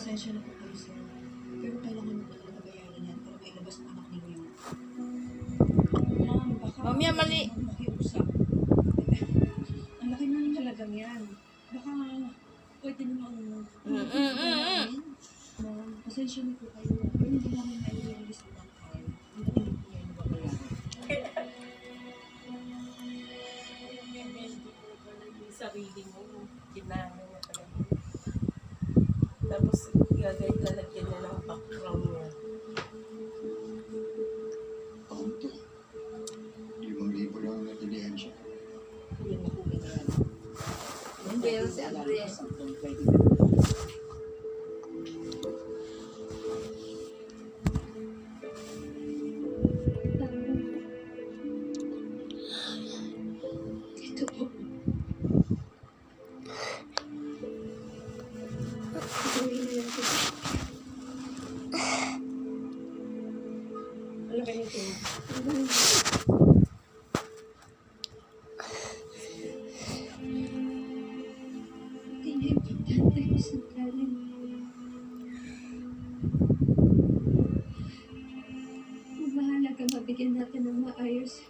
Pasensya na po kayo, sir. Pero kailangan mo talaga bayaran yan para mailabas ng anak ninyo. Ma'am, baka... Ma'am, yan mali. Makiusap. Ang laki na ng halagang yan. Baka pwede naman... Ma'am, pasensya na po kayo. Pero hindi namin nai-release ng car. Hindi namin po yan babayaran. Sarili mo, kinahanglan niya talaga. Tapos, gagawin lalagyan niya ng background niya. Taon to. 5,000 lang na tilihan siya. Yan na po yan. Pero si Andrea. Ito po. Gawin na yan po. Ano kayo ito? Hindi niya importante kung saan galing. Bahala ka, mabigyan natin ng maayos.